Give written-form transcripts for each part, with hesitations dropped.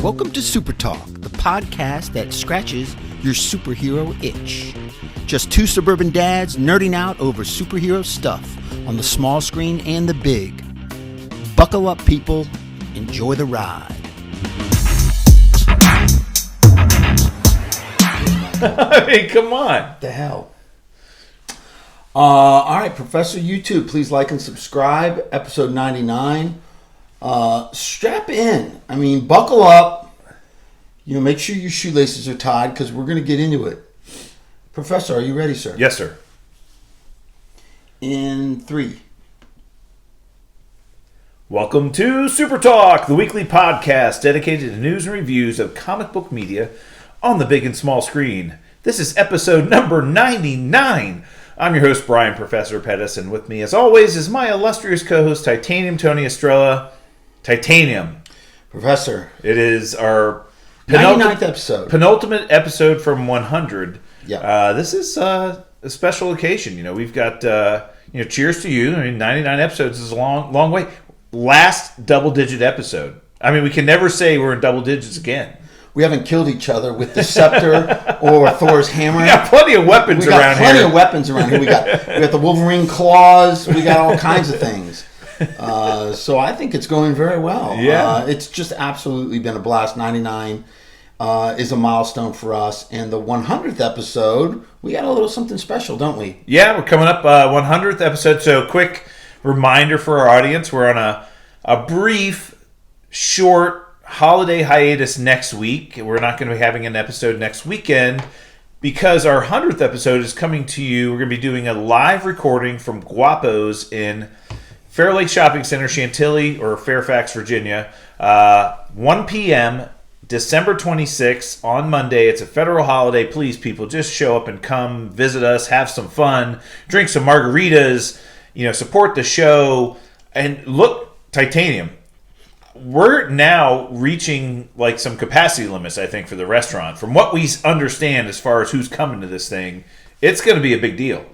Welcome to SuperTalk, the podcast that scratches your superhero itch. Just two suburban dads nerding out over superhero stuff on the small screen and the big. Buckle up, people. Enjoy the ride. I mean, come on. What the hell? All right, Professor YouTube, please like and subscribe. Episode 99. Strap in. I mean, buckle up. Make sure your shoelaces are tied because we're going to get into it. Professor, are you ready, sir? Yes, sir. In 3. Welcome to Super Talk, the weekly podcast dedicated to news and reviews of comic book media on the big and small screen. This is episode number 99. I'm your host, Brian Professor Pettis, and with me, as always, is my illustrious co-host, Titanium Tony Estrella. Titanium. Professor. It is our 99th episode. Penultimate episode from 100. Yeah. This is a special occasion. We've got, cheers to you. I mean, 99 episodes is a long way. Last double-digit episode. I mean, we can never say we're in double digits again. We haven't killed each other with the scepter or Thor's hammer. We got plenty of weapons around here. We got the Wolverine claws. We got all kinds of things. So I think it's going very well. Yeah. It's just absolutely been a blast. 99 is a milestone for us. And the 100th episode, we got a little something special, don't we? Yeah, we're coming up 100th episode. So quick reminder for our audience, we're on a brief, short holiday hiatus next week. We're not going to be having an episode next weekend because our 100th episode is coming to you. We're going to be doing a live recording from Guapo's in Fair Lake Shopping Center, Chantilly, or Fairfax, Virginia. 1 p.m., December 26th, on Monday. It's a federal holiday. Please, people, just show up and come visit us, have some fun, drink some margaritas, support the show. And look, Titanium, we're now reaching like some capacity limits, I think, for the restaurant. From what we understand as far as who's coming to this thing, it's going to be a big deal.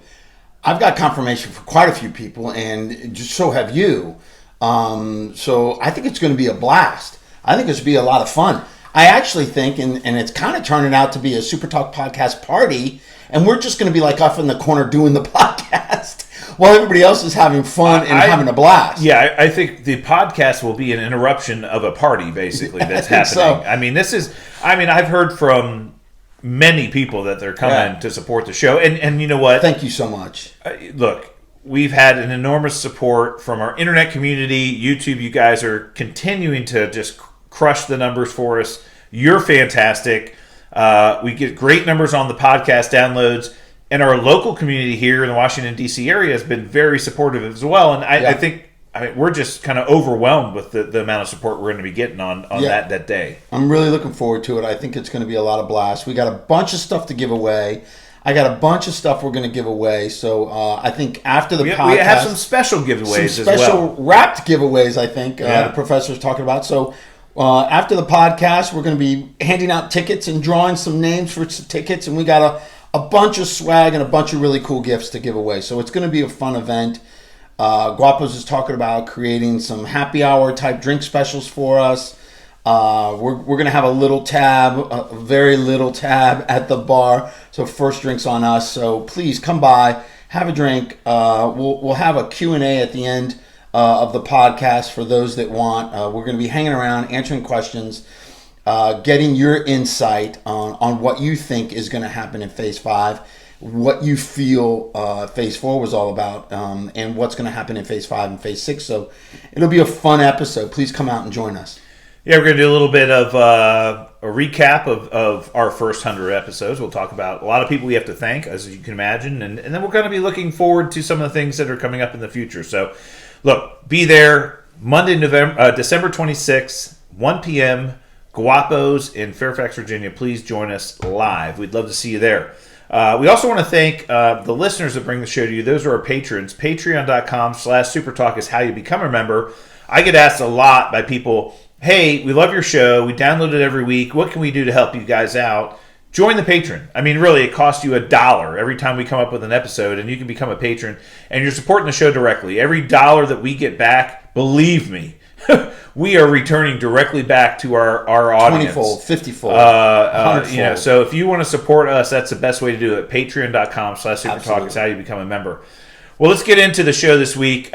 I've got confirmation for quite a few people, and so have you. So I think it's going to be a blast. I think it's going to be a lot of fun. I actually think, and it's kind of turning out to be a Super Talk Podcast party, and we're just going to be like off in the corner doing the podcast while everybody else is having fun and having a blast. Yeah, I think the podcast will be an interruption of a party, basically, that's happening. So. I've heard from many people that they're coming to support the show. And you know what? Thank you so much. Look, we've had an enormous support from our internet community. YouTube, you guys are continuing to just crush the numbers for us. You're fantastic. We get great numbers on the podcast downloads. And our local community here in the Washington, D.C. area has been very supportive as well. And I think we're just kind of overwhelmed with the amount of support we're going to be getting on that day. I'm really looking forward to it. I think it's going to be a lot of blast. We got a bunch of stuff to give away. I got a bunch of stuff we're going to give away. So I think after the podcast... We have some special giveaways as well. Some special wrapped giveaways, I think, the professor's talking about. So after the podcast, we're going to be handing out tickets and drawing some names for some tickets. And we got a bunch of swag and a bunch of really cool gifts to give away. So it's going to be a fun event. Guapos is talking about creating some happy hour type drink specials for us. We're going to have a little tab, a very little tab at the bar. So first drink's on us. So please come by, have a drink. We'll have a Q&A at the end of the podcast for those that want. We're going to be hanging around, answering questions, getting your insight on what you think is going to happen in Phase 5, what you feel Phase 4 was all about, and what's going to happen in Phase 5 and Phase 6. So it'll be a fun episode. Please come out and join us. Yeah, we're going to do a little bit of a recap of our first 100 episodes. We'll talk about a lot of people we have to thank, as you can imagine, and then we're going to be looking forward to some of the things that are coming up in the future. So, look, be there Monday, December 26th, 1 p.m., Guapos in Fairfax, Virginia. Please join us live. We'd love to see you there. We also want to thank the listeners that bring the show to you. Those are our patrons. Patreon.com/SuperTalk is how you become a member. I get asked a lot by people, hey, we love your show. We download it every week. What can we do to help you guys out? Join the patron. I mean, really, it costs you $1 every time we come up with an episode, and you can become a patron, and you're supporting the show directly. Every dollar that we get back, believe me, we are returning directly back to our audience. 20-fold, 50-fold, 100-fold. So if you want to support us, that's the best way to do it. Patreon.com/SuperTalk Absolutely. is how you become a member. Well, let's get into the show this week.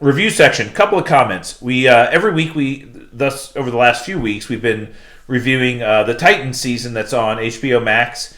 Review section, couple of comments. We every week over the last few weeks, we've been reviewing the Titans season that's on HBO Max.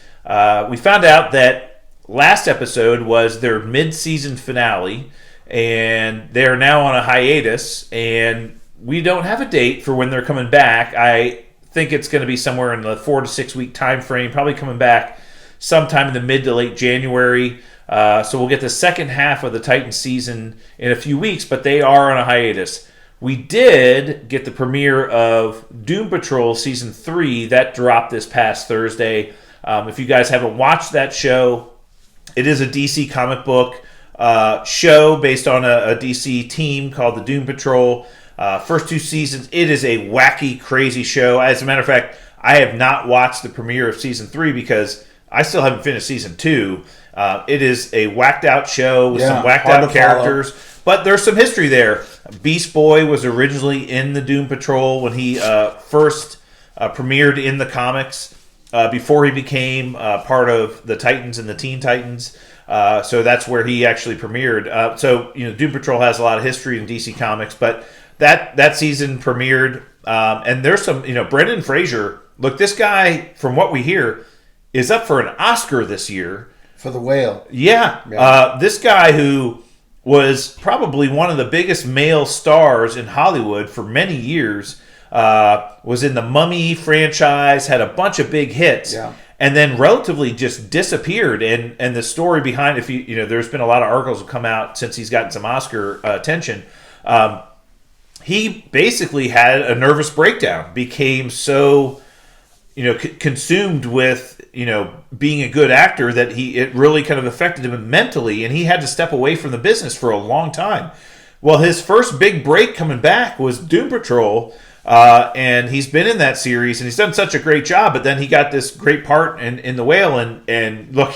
We found out that last episode was their mid-season finale, and they're now on a hiatus, and we don't have a date for when they're coming back. I think it's going to be somewhere in the 4 to 6 week time frame, probably coming back sometime in the mid to late January. So we'll get the second half of the Titans season in a few weeks, but they are on a hiatus. We did get the premiere of Doom Patrol Season 3. That dropped this past Thursday. If you guys haven't watched that show, it is a DC comic book show based on a DC team called the Doom Patrol. First 2 seasons, it is a wacky, crazy show. As a matter of fact, I have not watched the premiere of Season 3 because I still haven't finished Season 2. It is a whacked-out show with some whacked-out characters. But there's some history there. Beast Boy was originally in the Doom Patrol when he first premiered in the comics before he became part of the Titans and the Teen Titans. So that's where he actually premiered. So Doom Patrol has a lot of history in DC Comics, but that season premiered, and there's some Brendan Fraser. Look, this guy, from what we hear, is up for an Oscar this year for The Whale. Yeah. This guy who was probably one of the biggest male stars in Hollywood for many years, was in the Mummy franchise, had a bunch of big hits, and then relatively just disappeared. And the story behind, there's been a lot of articles that come out since he's gotten some Oscar attention. He basically had a nervous breakdown, became so consumed with being a good actor that it really kind of affected him mentally, and he had to step away from the business for a long time. Well, his first big break coming back was Doom Patrol, and he's been in that series, and he's done such a great job. But then he got this great part in The Whale, and look,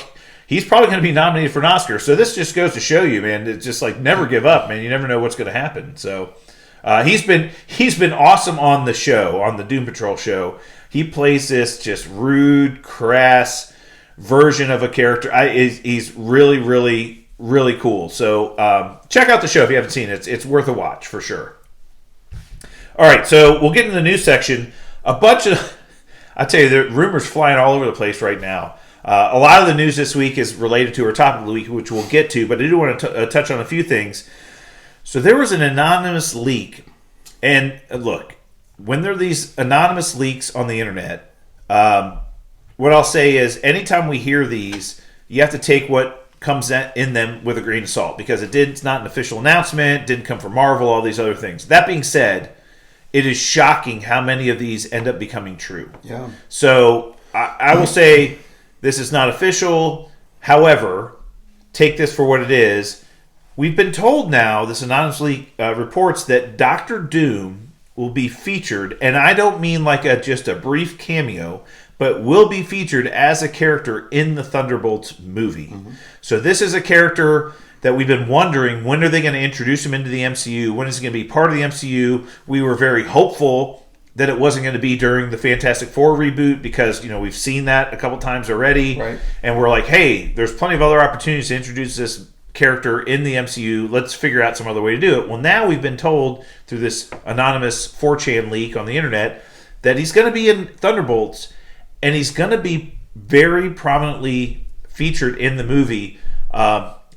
he's probably going to be nominated for an Oscar. So this just goes to show you, man, it's just like never give up, man. You never know what's going to happen. So he's been awesome on the show, on the Doom Patrol show. He plays this just rude, crass version of a character. He's really, really, really cool. So check out the show if you haven't seen it. It's worth a watch for sure. All right, so we'll get into the news section. I tell you, the rumors flying all over the place right now. A lot of the news this week is related to our topic of the week, which we'll get to, but I do want to touch on a few things. So there was an anonymous leak, and look, when there are these anonymous leaks on the internet, what I'll say is anytime we hear these, you have to take what comes in them with a grain of salt, because it's not an official announcement, didn't come from Marvel, all these other things. That being said, it is shocking how many of these end up becoming true. Yeah. So I will say this is not official. However, take this for what it is. We've been told now, this anonymous leak reports that Dr. Doom will be featured, and I don't mean like just a brief cameo, but will be featured as a character in the Thunderbolts movie. Mm-hmm. So this is a character that we've been wondering, when are they going to introduce him into the MCU? When is he going to be part of the MCU? We were very hopeful that it wasn't going to be during the Fantastic Four reboot, because we've seen that a couple times already, right. And we're like, hey, there's plenty of other opportunities to introduce this character in the MCU. Let's figure out some other way to do it. Well, now we've been told through this anonymous 4chan leak on the internet that he's going to be in Thunderbolts, and he's going to be very prominently featured in the movie.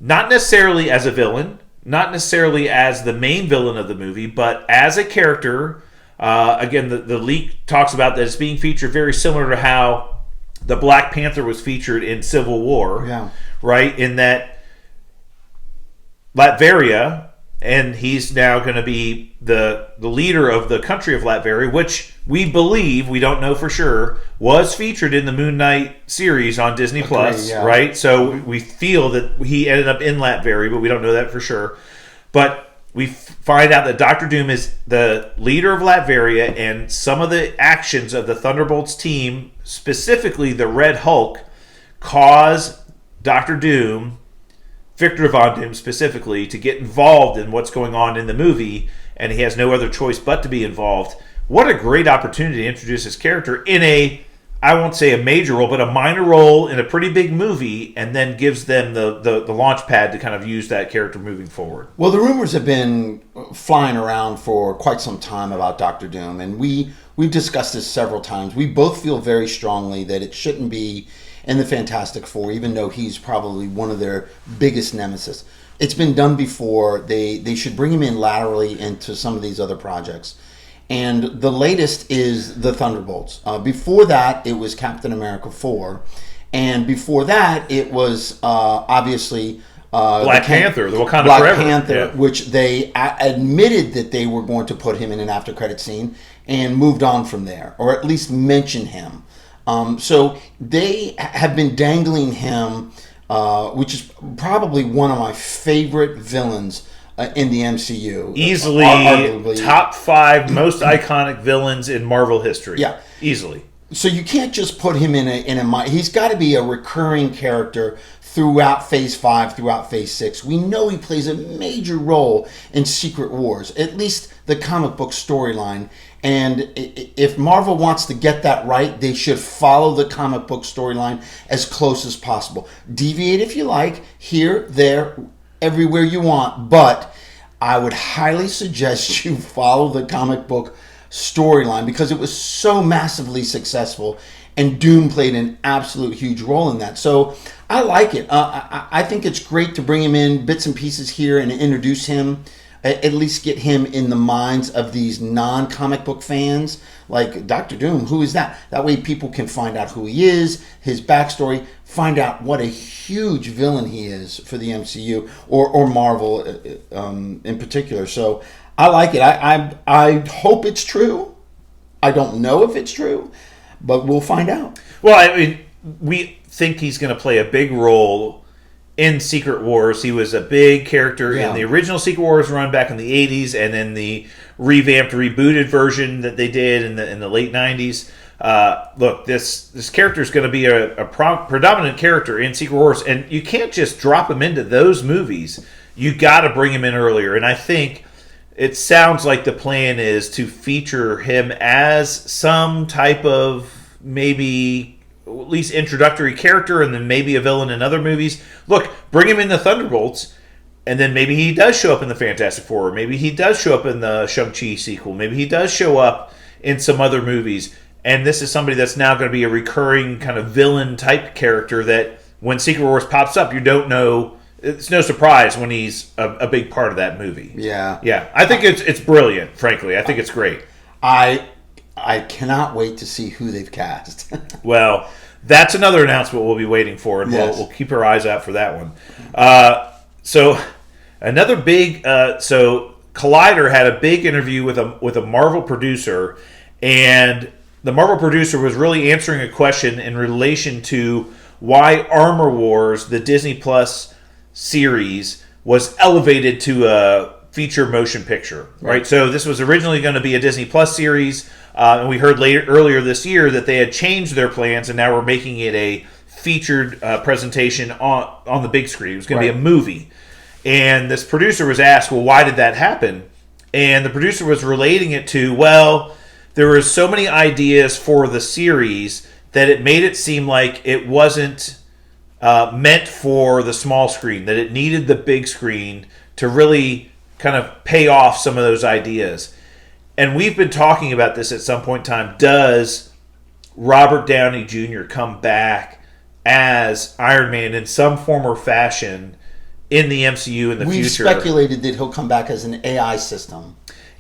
Not necessarily as a villain, not necessarily as the main villain of the movie, but as a character. Again, the leak talks about that it's being featured very similar to how the Black Panther was featured in Civil War, right? In that Latveria, and he's now going to be the leader of the country of Latveria, which we believe, we don't know for sure, was featured in the Moon Knight series on Disney Plus, right? So we feel that he ended up in Latveria, but we don't know that for sure. But we find out that Dr. Doom is the leader of Latveria, and some of the actions of the Thunderbolts team, specifically the Red Hulk, cause Dr. Doom, Victor Von Doom specifically, to get involved in what's going on in the movie, and he has no other choice but to be involved. What a great opportunity to introduce his character in I won't say a major role, but a minor role in a pretty big movie, and then gives them the launch pad to kind of use that character moving forward. Well, the rumors have been flying around for quite some time about Doctor Doom, and we've discussed this several times. We both feel very strongly that it shouldn't be in the Fantastic Four, even though he's probably one of their biggest nemesis. It's been done before. They should bring him in laterally into some of these other projects. And the latest is the Thunderbolts. Before that, it was Captain America 4. And before that, it was obviously... Black Panther, the Wakanda Black Forever. Panther, Yeah. which they admitted that they were going to put him in an after-credit scene and moved on from there, or at least mention him. So they have been dangling him, which is probably one of my favorite villains in the MCU. Easily Arguably. top 5 most iconic villains in Marvel history. Yeah. Easily. So you can't just put him in a he's got to be a recurring character throughout Phase 5, throughout Phase 6. We know he plays a major role in Secret Wars, at least the comic book storyline. And if Marvel wants to get that right, they should follow the comic book storyline as close as possible. Deviate if you like, here, there, everywhere you want, but I would highly suggest you follow the comic book storyline because it was so massively successful, and Doom played an absolute huge role in that. So I like it. I think it's great to bring him in bits and pieces here and introduce him, at least get him in the minds of these non-comic book fans. Like, Doctor Doom, who is that? That way people can find out who he is, his backstory, find out what a huge villain he is for the MCU or Marvel in particular. So I like it. I hope it's true. I don't know if it's true, but we'll find out. Well, I mean, we think he's going to play a big role in Secret Wars. He was a big character in the original Secret Wars run back in the 80s, and then the revamped, rebooted version that they did in the late 90s. Look, this character is going to be a predominant character in Secret Wars, and you can't just drop him into those movies. You got to bring him in earlier, and I think it sounds like the plan is to feature him as some type of maybe at least introductory character, and then maybe a villain in other movies. Look, bring him in the Thunderbolts, and then maybe he does show up in the Fantastic Four. Maybe he does show up in the Shang-Chi sequel. Maybe he does show up in some other movies. And this is somebody that's now going to be a recurring kind of villain type character that when Secret Wars pops up, you don't know. It's no surprise when he's a big part of that movie. Yeah. Yeah. I think it's brilliant, frankly. I think it's great. I cannot wait to see who they've cast. Well, that's another announcement we'll be waiting for, and Yes. we'll keep our eyes out for that one. So another big so Collider had a big interview with a Marvel producer, and the Marvel producer was really answering a question in relation to why Armor Wars, the Disney Plus series, was elevated to a feature motion picture. Right? So this was originally going to be a Disney Plus series, and we heard earlier this year that they had changed their plans, and now we're making it a featured presentation on the big screen. It was going to be a movie. And this producer was asked, well, why did that happen? And the producer was relating it to, well, there were so many ideas for the series that it made it seem like it wasn't meant for the small screen, that it needed the big screen to really kind of pay off some of those ideas. And we've been talking about this at some point in time. Does Robert Downey Jr. come back as Iron Man in some form or fashion in the MCU in the We've future? We've speculated that he'll come back as an AI system.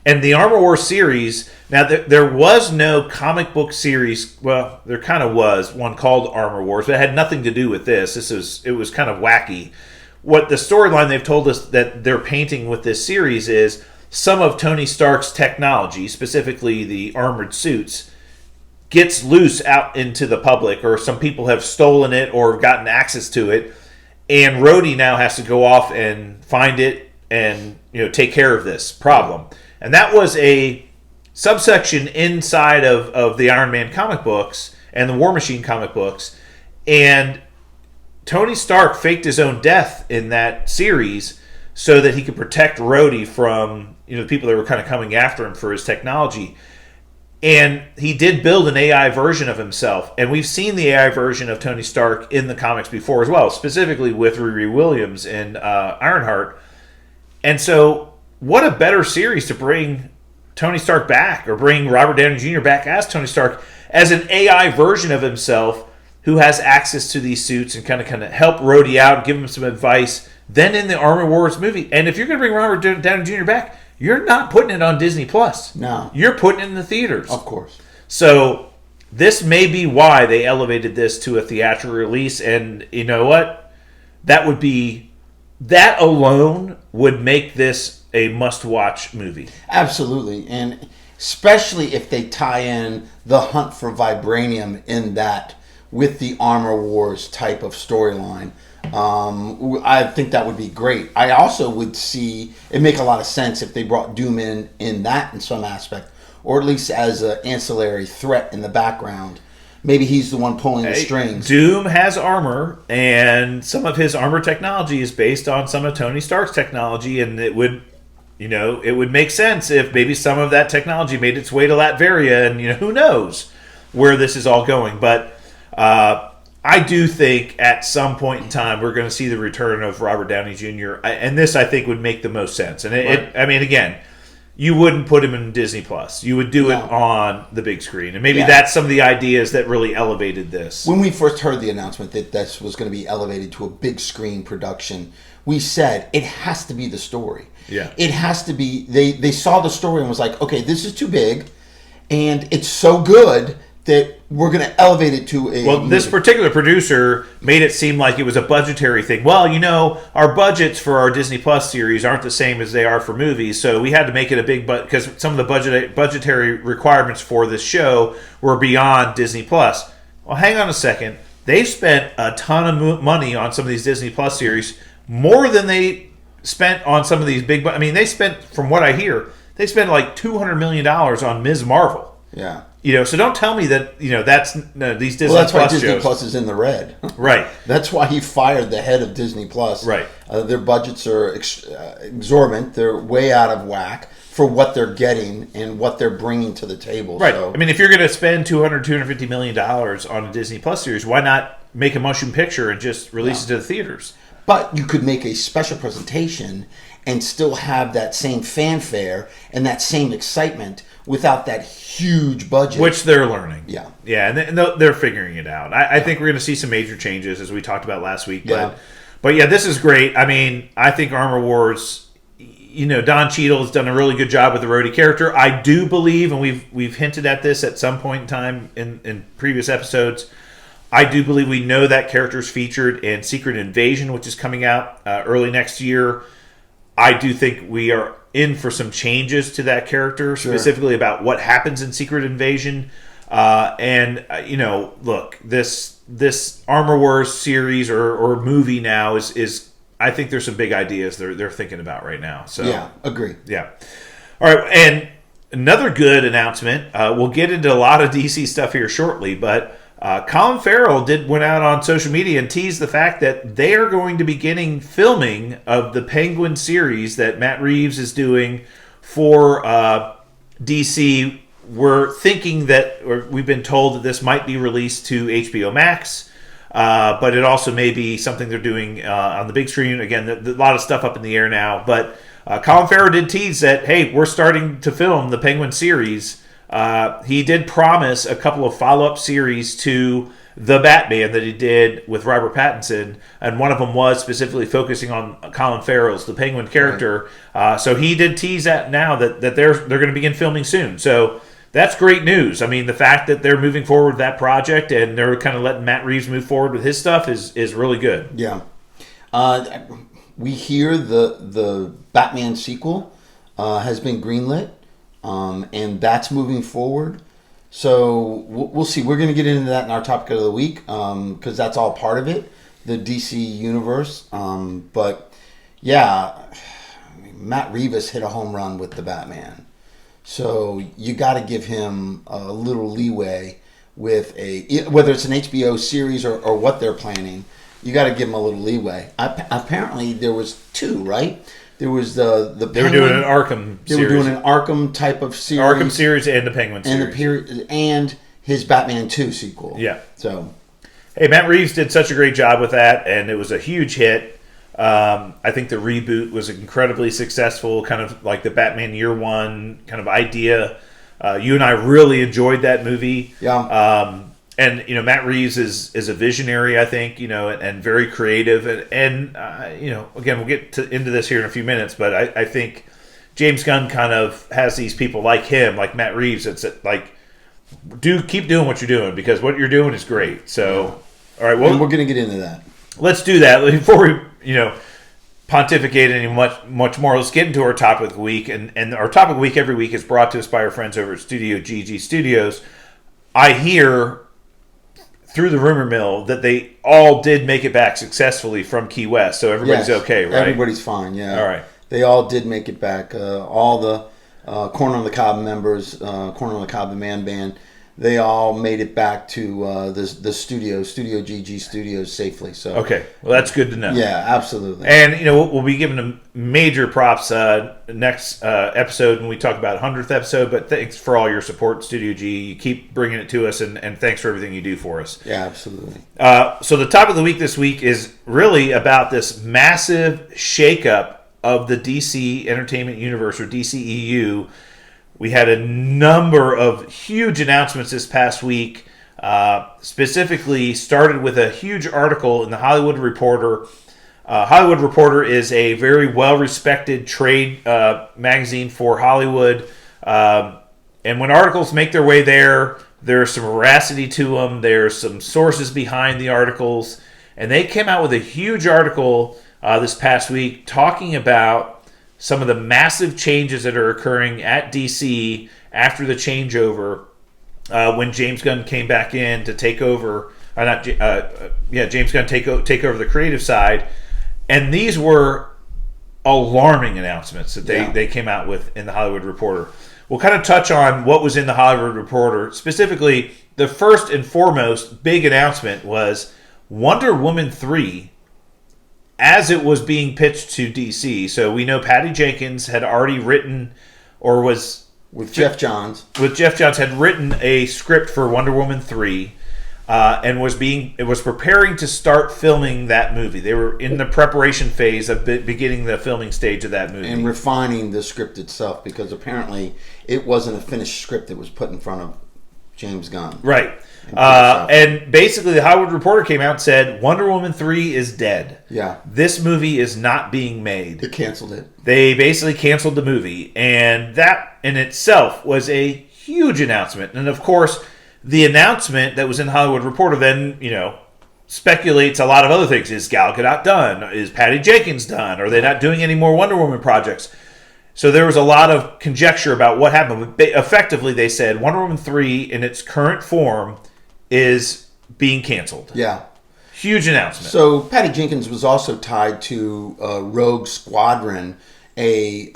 And the Armor Wars series, now there was no comic book series. Well, there kind of was one called Armor Wars, but it had nothing to do with this. It was kind of wacky. What the storyline they've told us that they're painting with this series is some of Tony Stark's technology, specifically the armored suits, gets loose out into the public, or some people have stolen it or gotten access to it, and Rhodey now has to go off and find it and take care of this problem. And that was a subsection inside of the Iron Man comic books and the War Machine comic books. And Tony Stark faked his own death in that series so that he could protect Rhodey from the people that were kind of coming after him for his technology. And he did build an AI version of himself. And we've seen the AI version of Tony Stark in the comics before as well, specifically with Riri Williams and Ironheart. And so what a better series to bring Tony Stark back, or bring Robert Downey Jr. back as Tony Stark, as an AI version of himself who has access to these suits and kind of help Rhodey out, give him some advice, then in the Armor Wars movie. And if you're going to bring Robert Downey Jr. back, you're not putting it on Disney Plus. No. You're putting it in the theaters. Of course. So this may be why they elevated this to a theatrical release. And you know what? That alone would make this a must-watch movie. Absolutely. And especially if they tie in the hunt for vibranium in that with the Armor Wars type of storyline. I think that would be great. I also would see it make a lot of sense if they brought Doom in that in some aspect, or at least as an ancillary threat in the background. Maybe he's the one pulling the strings. Doom has armor, and some of his armor technology is based on some of Tony Stark's technology, and it would make sense if maybe some of that technology made its way to Latveria, and who knows where this is all going. But I do think at some point in time we're going to see the return of Robert Downey Jr. And this, I think, would make the most sense. And again, you wouldn't put him in Disney Plus. You would do it on the big screen. And maybe that's some of the ideas that really elevated this. When we first heard the announcement that this was going to be elevated to a big screen production, we said it has to be the story. Yeah. It has to be. They saw the story and was like, okay, this is too big, and it's so good that we're going to elevate it to a... Well, this particular producer made it seem like it was a budgetary thing. Well, our budgets for our Disney Plus series aren't the same as they are for movies, so we had to make it a big... because some of the budgetary requirements for this show were beyond Disney Plus. Well, hang on a second. They've spent a ton of money on some of these Disney Plus series, more than they spent on some of these big... they spent, from what I hear, they spent like $200 million on Ms. Marvel. Yeah. So don't tell me that that's these Disney Plus shows. Well, that's why Disney Plus is in the red. Right. That's why he fired the head of Disney Plus. Right. Their budgets are exorbiant. They're way out of whack for what they're getting and what they're bringing to the table. Right. So. If you're going to spend $250 million on a Disney Plus series, why not make a motion picture and just release it to the theaters? But you could make a special presentation and still have that same fanfare and that same excitement without that huge budget. Which they're learning. Yeah. Yeah, and they're figuring it out. I think we're going to see some major changes, as we talked about last week. But yeah, this is great. I think Armor Wars, Don Cheadle has done a really good job with the Rhodey character. I do believe, and we've hinted at this at some point in time in previous episodes, I do believe we know that character is featured in Secret Invasion, which is coming out early next year. I do think we are in for some changes to that character, specifically about what happens in Secret Invasion. Look, this Armor Wars series or movie now is I think there's some big ideas they're thinking about right now. So yeah, agree. Yeah. All right, and another good announcement. We'll get into a lot of DC stuff here shortly, but Colin Farrell went out on social media and teased the fact that they are going to be beginning filming of the Penguin series that Matt Reeves is doing for DC. We're thinking that, or we've been told that this might be released to HBO Max, but it also may be something they're doing on the big screen. Again, a lot of stuff up in the air now. But Colin Farrell did tease that, hey, we're starting to film the Penguin series. He did promise a couple of follow-up series to The Batman that he did with Robert Pattinson, and one of them was specifically focusing on Colin Farrell's the Penguin character. Right. So he did tease that now that they're going to begin filming soon. So that's great news. The fact that they're moving forward with that project and they're kind of letting Matt Reeves move forward with his stuff is really good. Yeah. We hear the Batman sequel has been greenlit. And that's moving forward. So we'll see. We're going to get into that in our topic of the week because that's all part of it, the DC universe. But yeah, Matt Reeves hit a home run with the Batman. So you got to give him a little leeway with whether it's an HBO series or what they're planning. You got to give him a little leeway. Apparently there was 2, right? There was the They were doing an Arkham series. They were doing an Arkham type of series. Arkham series and the Penguin series. And his Batman 2 sequel. Yeah. So, hey, Matt Reeves did such a great job with that, and it was a huge hit. I think the reboot was incredibly successful, kind of like the Batman Year One kind of idea. You and I really enjoyed that movie. Yeah. And Matt Reeves is a visionary, I think, and very creative, and again, we'll get into this here in a few minutes, but I think James Gunn kind of has these people like him, like Matt Reeves. It's like, keep doing what you're doing, because what you're doing is great. So, all right, well, and we're going to get into that. Let's do that before we pontificate any much more. Let's get into our topic of the week, and our topic of the week every week is brought to us by our friends over at Studio GG Studios. I hear through the rumor mill that they all did make it back successfully from Key West, so everybody's okay, right? Everybody's fine, yeah. All right. They all did make it back. All the Corner on the Cob members, Corner on the Cob, the man band, they all made it back to the Studio GG Studios safely. So okay, well, that's good to know. Yeah, absolutely. And we'll be giving them major props next episode when we talk about 100th episode. But thanks for all your support, Studio G. You keep bringing it to us, and thanks for everything you do for us. Yeah, absolutely. So the top of the week this week is really about this massive shakeup of the DC Entertainment Universe, or DCEU. We had a number of huge announcements this past week. Specifically, started with a huge article in the Hollywood Reporter. Hollywood Reporter is a very well-respected trade magazine for Hollywood. And when articles make their way there, there's some veracity to them. There's some sources behind the articles. And they came out with a huge article this past week talking about some of the massive changes that are occurring at DC after the changeover when James Gunn came back in to take over. James Gunn take over the creative side, and these were alarming announcements that they came out with in the Hollywood Reporter. We'll kind of touch on what was in the Hollywood Reporter. Specifically, the first and foremost big announcement was Wonder Woman 3. As it was being pitched to DC. So we know Patty Jenkins had already written, or was... With Jeff Johns, had written a script for Wonder Woman 3 and was preparing to start filming that movie. They were in the preparation phase of beginning the filming stage of that movie. And refining the script itself, because apparently it wasn't a finished script that was put in front of James Gunn. Right. And basically, the Hollywood Reporter came out and said, Wonder Woman 3 is dead. Yeah. This movie is not being made. They canceled it. They basically canceled the movie. And that in itself was a huge announcement. And of course, the announcement that was in the Hollywood Reporter then, speculates a lot of other things. Is Gal Gadot done? Is Patty Jenkins done? Are they not doing any more Wonder Woman projects? So there was a lot of conjecture about what happened. But effectively, they said Wonder Woman 3 in its current form is being canceled. Yeah. Huge announcement. So Patty Jenkins was also tied to Rogue Squadron, a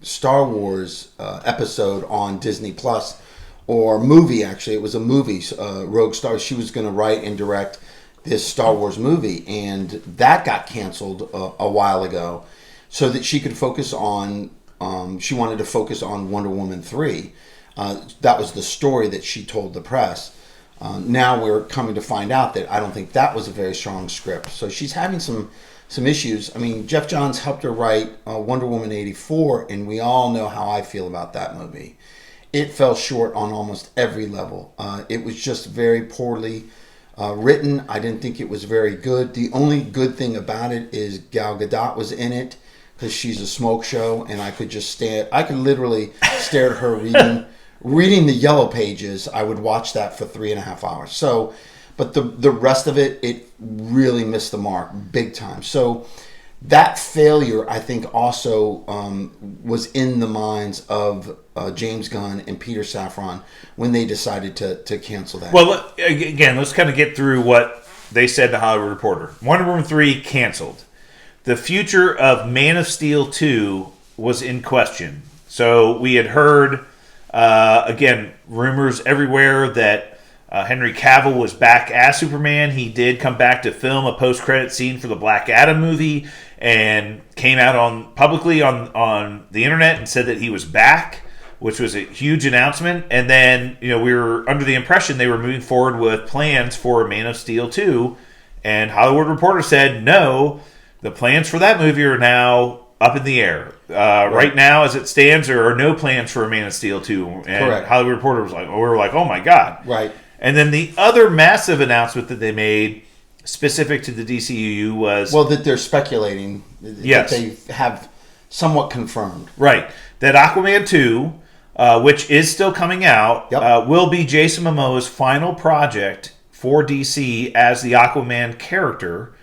Star Wars episode on Disney Plus, or movie, actually. It was a movie, Rogue Star. She was going to write and direct this Star Wars movie, and that got canceled a while ago, so that she could focus on, she wanted to focus on Wonder Woman 3. That was the story that she told the press. Now we're coming to find out that I don't think that was a very strong script. So she's having some issues. I mean, Jeff Johns helped her write Wonder Woman 84, and we all know how I feel about that movie. It fell short on almost every level. It was just very poorly written. I didn't think it was very good. The only good thing about it is Gal Gadot was in it, because she's a smoke show, and I could literally stare at her reading the yellow pages. I would watch that for 3.5 hours. So, but the rest of it really missed the mark big time. So that failure, I think, also was in the minds of James Gunn and Peter Safran when they decided to cancel that. Well, again, let's kind of get through what they said in the Hollywood Reporter. Wonder Woman 3 canceled. The future of Man of Steel 2 was in question. So we had heard, again, rumors everywhere that Henry Cavill was back as Superman. He did come back to film a post-credit scene for the Black Adam movie. and came out publicly on the internet and said that he was back, which was a huge announcement. And then, we were under the impression they were moving forward with plans for Man of Steel 2. And Hollywood Reporter said, no, the plans for that movie are now up in the air. Right now, as it stands, there are no plans for a Man of Steel 2. And Correct. Hollywood Reporter was like, we were like, oh my God. Right. And then the other massive announcement that they made specific to the DCEU was... Well, that they're speculating. Yes. That they have somewhat confirmed. Right. That Aquaman 2, which is still coming out, will be Jason Momoa's final project for DC as the Aquaman character.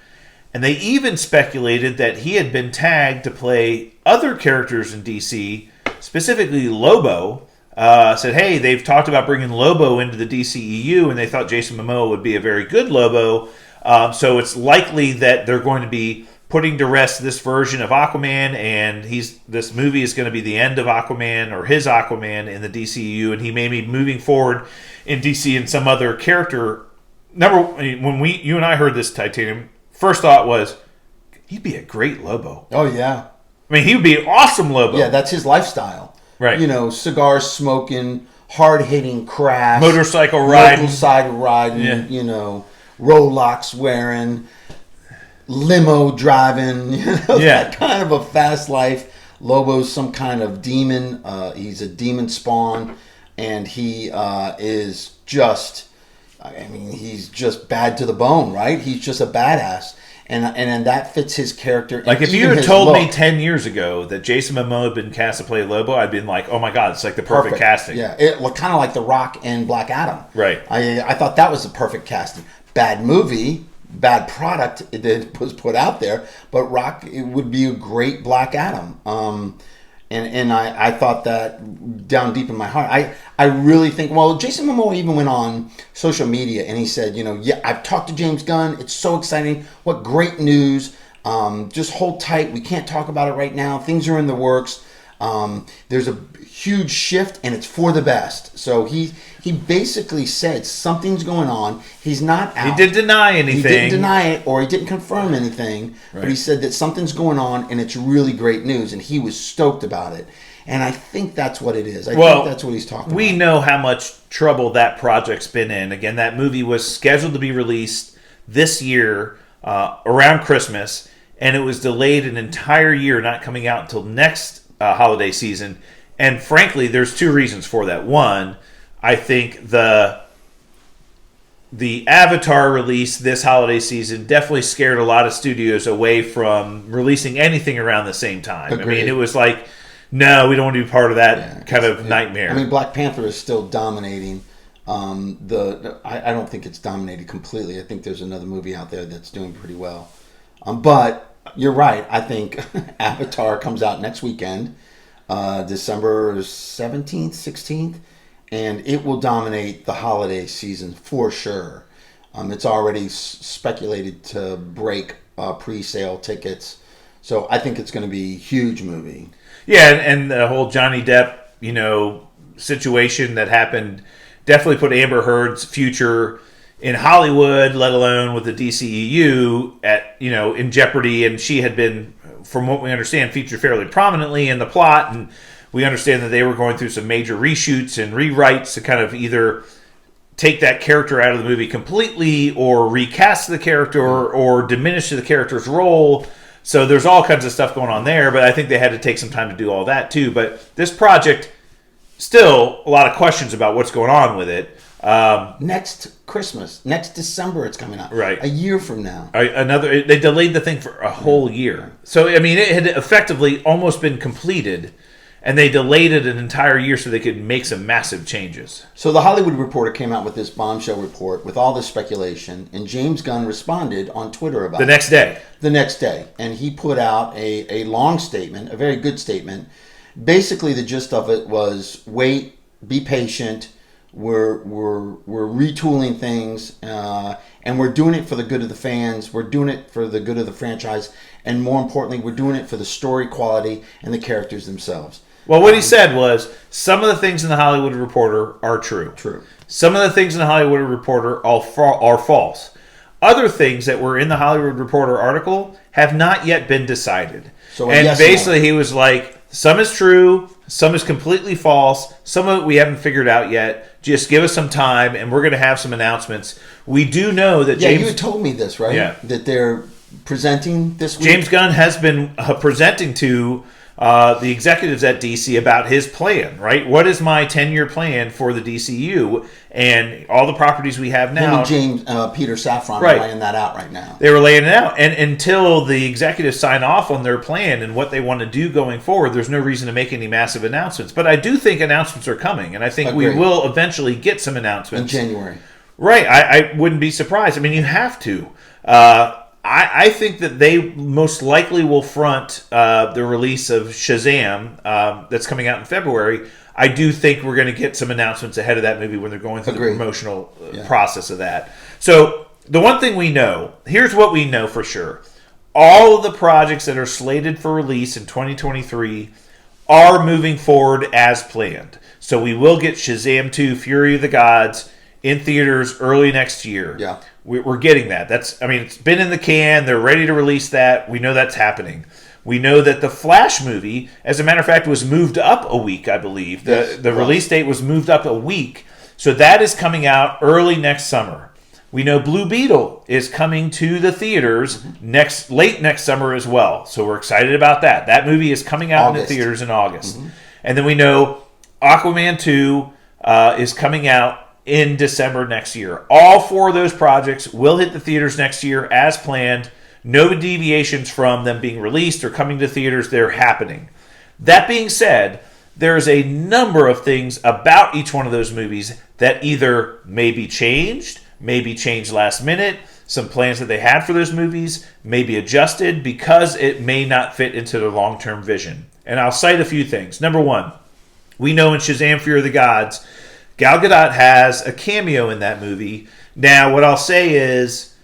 And they even speculated that he had been tagged to play other characters in DC, specifically Lobo. Said, hey, they've talked about bringing Lobo into the DCEU, and they thought Jason Momoa would be a very good Lobo. So it's likely that they're going to be putting to rest this version of Aquaman, and this movie is going to be the end of Aquaman, or his Aquaman, in the DCEU, and he may be moving forward in DC in some other character. When you and I heard this, Titanium, first thought was, he'd be a great Lobo. Oh, yeah. I mean, he would be an awesome Lobo. Yeah, that's his lifestyle. Right. Cigars smoking, hard-hitting crash. Motorcycle riding. Motorcycle riding, Rolex wearing, limo driving, that kind of a fast life. Lobo's some kind of demon. He's a demon spawn, and he is just... he's just bad to the bone, right? He's just a badass. And that fits his character. Like, if you had told me 10 years ago that Jason Momoa had been cast to play Lobo, I'd been like, oh my God, it's like the perfect casting. Yeah, it looked kind of like The Rock and Black Adam. Right. I thought that was the perfect casting. Bad movie, bad product that was put out there, but Rock, it would be a great Black Adam. And I thought that down deep in my heart. I really think, Jason Momoa even went on social media and he said, I've talked to James Gunn. It's so exciting. What great news. Just hold tight. We can't talk about it right now. Things are in the works. There's a huge shift and it's for the best. So he basically said something's going on. He's not out. He didn't deny anything. He didn't deny it, or he didn't confirm anything. Right. But he said that something's going on and it's really great news, and he was stoked about it. And I think that's what it is. I think that's what he's talking about. We know how much trouble that project's been in. Again, that movie was scheduled to be released this year around Christmas, and it was delayed an entire year, not coming out until next holiday season. And frankly, there's two reasons for that. One, I think the Avatar release this holiday season definitely scared a lot of studios away from releasing anything around the same time. Agreed. I mean, it was like, no, we don't want to be part of that kind of nightmare. I mean, Black Panther is still dominating. I don't think it's dominated completely. I think there's another movie out there that's doing pretty well. But you're right. I think Avatar comes out next weekend, December 17th, 16th, and it will dominate the holiday season for sure. It's already speculated to break pre-sale tickets. So I think it's going to be a huge movie. Yeah, and the whole Johnny Depp, situation that happened definitely put Amber Heard's future in Hollywood, let alone with the DCEU, in jeopardy. And she had been, from what we understand, featured fairly prominently in the plot. And we understand that they were going through some major reshoots and rewrites to kind of either take that character out of the movie completely, or recast the character, or diminish the character's role. So there's all kinds of stuff going on there, but I think they had to take some time to do all that too. But this project, still a lot of questions about what's going on with it. Next Christmas, next December, it's coming out. Right. A year from now. They delayed the thing for a whole year. So, I mean, it had effectively almost been completed, and they delayed it an entire year so they could make some massive changes. So the Hollywood Reporter came out with this bombshell report with all this speculation, and James Gunn responded on Twitter about it. The next day. And he put out a long statement, a very good statement. Basically, the gist of it was, wait, be patient. We're retooling things, and we're doing it for the good of the fans. We're doing it for the good of the franchise, and more importantly, we're doing it for the story quality and the characters themselves. Well, what he said was, some of the things in the Hollywood Reporter are true. True. Some of the things in the Hollywood Reporter are false. Other things that were in the Hollywood Reporter article have not yet been decided. So and yes, basically he was like, some is true, some is completely false, some of it we haven't figured out yet. Just give us some time, and we're going to have some announcements. We do know that James... Yeah, you had told me this, right? Yeah. That they're presenting this week? James Gunn has been presenting to the executives at DC about his plan, right? What is my 10-year plan for the DCU and all the properties we have now? Him and James, Peter Safran Right. are laying that out right now. They were laying it out. And until the executives sign off on their plan and what they want to do going forward, there's no reason to make any massive announcements. But I do think announcements are coming, and I think we will eventually get some announcements. In January. Right. I wouldn't be surprised. I mean, you have to. I think that they most likely will front the release of Shazam that's coming out in February. I do think we're going to get some announcements ahead of that movie when they're going through the promotional process of that. So the one thing we know, here's what we know for sure. All of the projects that are slated for release in 2023 are moving forward as planned. So we will get Shazam 2, Fury of the Gods in theaters early next year. Yeah. We're getting that. It's been in the can. They're ready to release that. We know that's happening. We know that the Flash movie, as a matter of fact, was moved up a week, I believe. The release date was moved up a week. So that is coming out early next summer. We know Blue Beetle is coming to the theaters late next summer as well. So we're excited about that. That movie is coming out in the theaters in August. And then we know Aquaman 2 is coming out in December next year. All four of those projects will hit the theaters next year as planned. No deviations from them being released or coming to theaters. They're happening. That being said, there's a number of things about each one of those movies that either may be changed last minute, some plans that they had for those movies may be adjusted because it may not fit into their long-term vision. And I'll cite a few things. Number one, we know in Shazam! Fury of the Gods, Gal Gadot has a cameo in that movie. Now, what I'll say is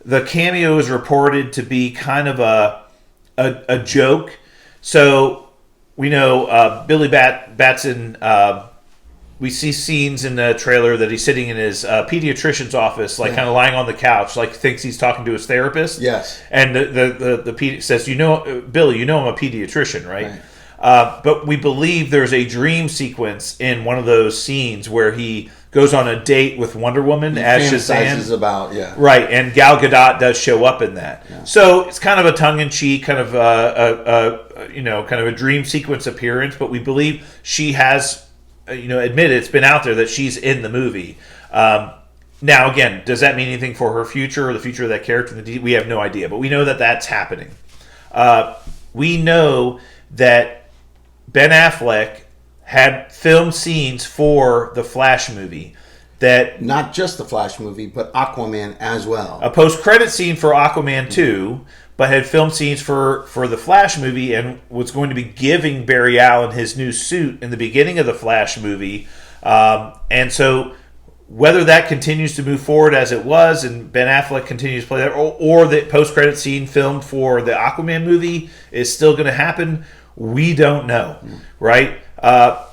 the cameo is reported to be kind of a joke. So we know Billy Batson. We see scenes in the trailer that he's sitting in his pediatrician's office, like kind of lying on the couch, like thinks he's talking to his therapist. Yes. And the says, Billy, I'm a pediatrician, right? But we believe there's a dream sequence in one of those scenes where he goes on a date with Wonder Woman as Shazam. About, Right, and Gal Gadot does show up in that. Yeah. So it's kind of a tongue-in-cheek, kind of a dream sequence appearance, but we believe she has, admitted, it's been out there that she's in the movie. Now, again, does that mean anything for her future or the future of that character? We have no idea, but we know that that's happening. We know that Ben Affleck had filmed scenes for the Flash movie. That not just the Flash movie, but Aquaman as well. A post-credit scene for Aquaman 2, but had filmed scenes for the Flash movie and was going to be giving Barry Allen his new suit in the beginning of the Flash movie. And so whether that continues to move forward as it was and Ben Affleck continues to play that, or the post-credit scene filmed for the Aquaman movie is still going to happen, we don't know, right?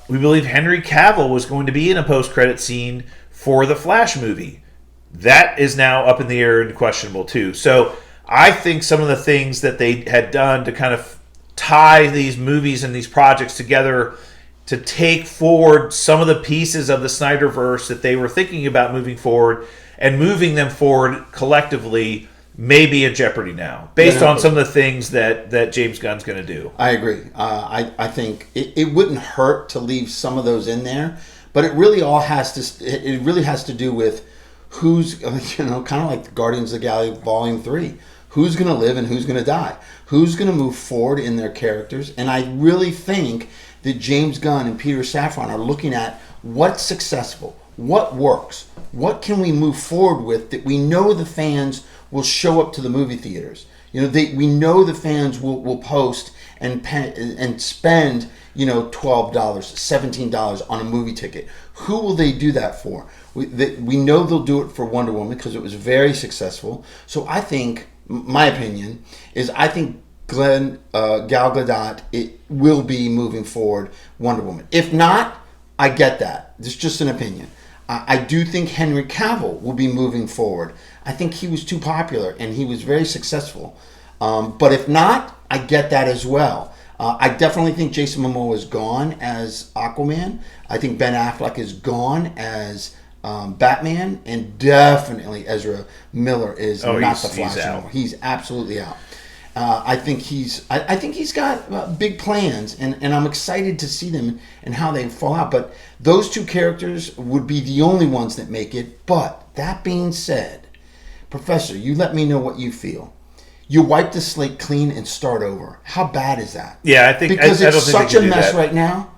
We believe Henry Cavill was going to be in a post-credit scene for the Flash movie. That is now up in the air and questionable too. So I think some of the things that they had done to kind of tie these movies and these projects together to take forward some of the pieces of the Snyderverse that they were thinking about moving forward and moving them forward collectively may be in jeopardy now, based on some of the things that James Gunn's going to do. I agree. I think it wouldn't hurt to leave some of those in there, but it really has to do with who's, kind of like the Guardians of the Galaxy Volume 3. Who's going to live and who's going to die? Who's going to move forward in their characters? And I really think that James Gunn and Peter Safran are looking at what's successful, what works, what can we move forward with that we know the fans will show up to the movie theaters. We know the fans will post and spend, $12, $17 on a movie ticket. Who will they do that for? We know they'll do it for Wonder Woman because it was very successful. So I think, my opinion, is I think Gal Gadot, it will be moving forward Wonder Woman. If not, I get that. It's just an opinion. I do think Henry Cavill will be moving forward. I think he was too popular and he was very successful. But if not, I get that as well. I definitely think Jason Momoa is gone as Aquaman. I think Ben Affleck is gone as Batman, and definitely Ezra Miller is not the Flash anymore. He's absolutely out. I think he's got big plans, and I'm excited to see them and how they fall out. But those two characters would be the only ones that make it. But that being said, Professor, you let me know what you feel. You wipe the slate clean and start over. How bad is that? Yeah, I think because it's such a mess right now.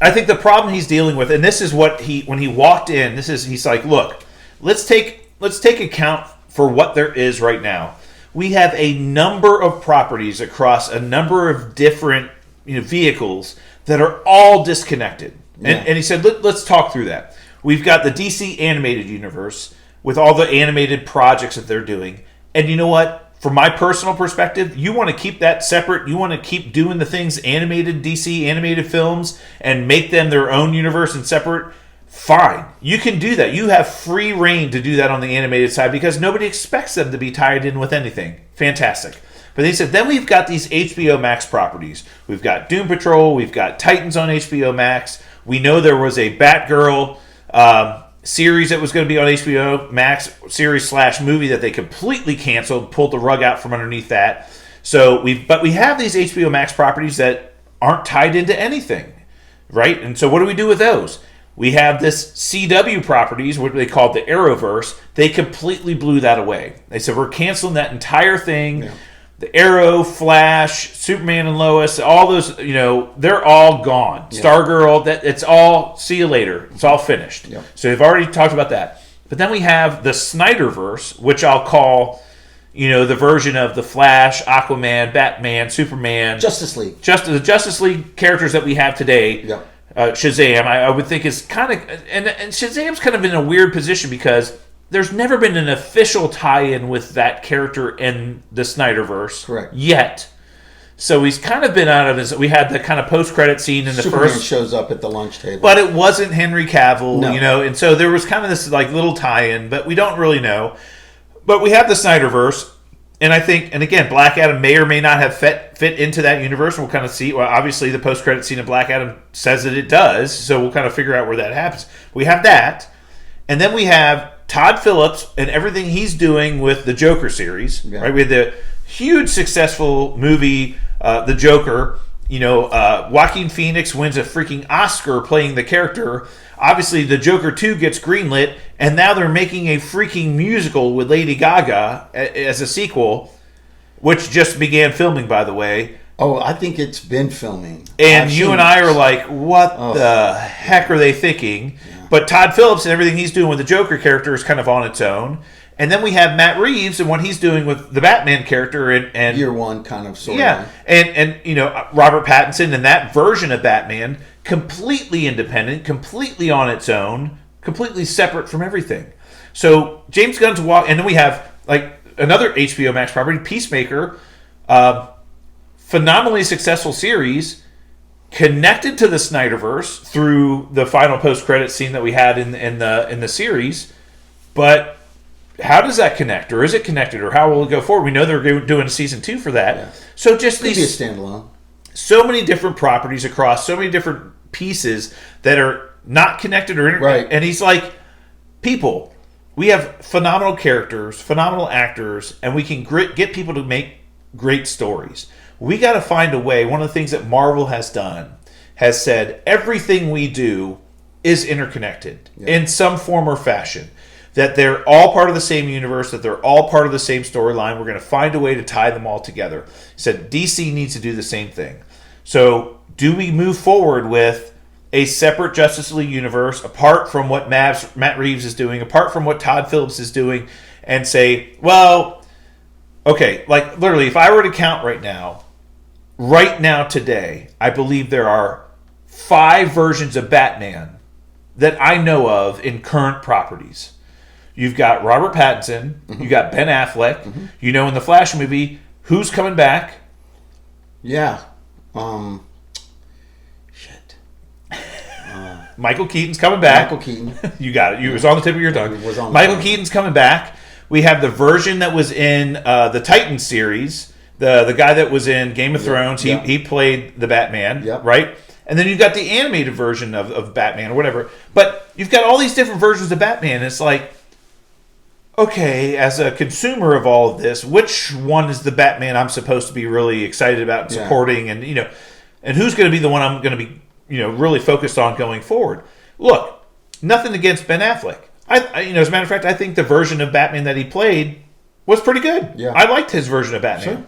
I think the problem he's dealing with, and this is what when he walked in, he's like, look, let's take account for what there is right now. We have a number of properties across a number of different vehicles that are all disconnected. Yeah. And he said, let's talk through that. We've got the DC animated universe with all the animated projects that they're doing. And you know what? From my personal perspective, you want to keep that separate. You want to keep doing the things animated DC animated films and make them their own universe and separate. Fine. You can do that. You have free reign to do that on the animated side because nobody expects them to be tied in with anything. Fantastic. But they said, then we've got these HBO Max properties. We've got Doom Patrol. We've got Titans on HBO Max. We know there was a Batgirl series that was going to be on HBO Max, series/movie that they completely canceled, pulled the rug out from underneath that. So we have these HBO Max properties that aren't tied into anything, right? And so what do we do with those? We have this CW properties, what they called the Arrowverse. They completely blew that away. They said, we're canceling that entire thing. Yeah. The Arrow, Flash, Superman and Lois, all those, they're all gone. Yeah. Stargirl, it's all, see you later. It's all finished. Yeah. So they've already talked about that. But then we have the Snyderverse, which I'll call, the version of the Flash, Aquaman, Batman, Superman. Justice League. The Justice League characters that we have today. Yeah. Shazam, I would think is kind of, and Shazam's kind of in a weird position because there's never been an official tie-in with that character in the Snyderverse. Correct. Yet. So he's kind of been out of his... We had the kind of post-credit scene in the Superman first... shows up at the lunch table. But it wasn't Henry Cavill, and so there was kind of this little tie-in, but we don't really know. But we have the Snyderverse, and I think... And again, Black Adam may or may not have fit into that universe. We'll kind of see. Well, obviously, the post-credit scene of Black Adam says that it does, so we'll kind of figure out where that happens. We have that, and then we have Todd Phillips and everything he's doing with the Joker series, right? We had the huge successful movie, The Joker. Joaquin Phoenix wins a freaking Oscar playing the character. Obviously, The Joker 2 gets greenlit, and now they're making a freaking musical with Lady Gaga as a sequel, which just began filming, by the way. Oh, I think it's been filming. And you and I are like, what the heck are they thinking? Yeah. But Todd Phillips and everything he's doing with the Joker character is kind of on its own. And then we have Matt Reeves and what he's doing with the Batman character and year one kind of sort of. And Robert Pattinson and that version of Batman, completely independent, completely on its own, completely separate from everything. So James Gunn's and then we have another HBO Max property, Peacemaker, phenomenally successful series, connected to the Snyderverse through the final post-credit scene that we had in the series. But how does that connect, or is it connected, or how will it go forward? We know they're doing a season 2 for that. Yeah. So just could be a standalone. So many different properties across so many different pieces that are not connected or right. And he's like, people, we have phenomenal characters, phenomenal actors, and we can get people to make great stories. We got to find a way. One of the things that Marvel has done has said everything we do is interconnected in some form or fashion. That they're all part of the same universe, that they're all part of the same storyline. We're going to find a way to tie them all together. He said DC needs to do the same thing. So do we move forward with a separate Justice League universe apart from what Matt Reeves is doing, apart from what Todd Phillips is doing, and say, well, okay, literally, if I were to count right now, today, I believe there are 5 versions of Batman that I know of in current properties. You've got Robert Pattinson. Mm-hmm. You got Ben Affleck. Mm-hmm. In the Flash movie, who's coming back? Yeah. Michael Keaton's coming back. Michael Keaton. You got it. It was on the tip of your tongue. It was on the Michael tongue. Keaton's coming back. We have the version that was in the Titans series. The guy that was in Game of Thrones. He played the Batman. Yep. Right? And then you've got the animated version of Batman or whatever. But you've got all these different versions of Batman. It's like, okay, as a consumer of all of this, which one is the Batman I'm supposed to be really excited about and supporting, and and who's going to be the one I'm going to be really focused on going forward? Look, nothing against Ben Affleck. I as a matter of fact, I think the version of Batman that he played was pretty good. Yeah. I liked his version of Batman. Sure.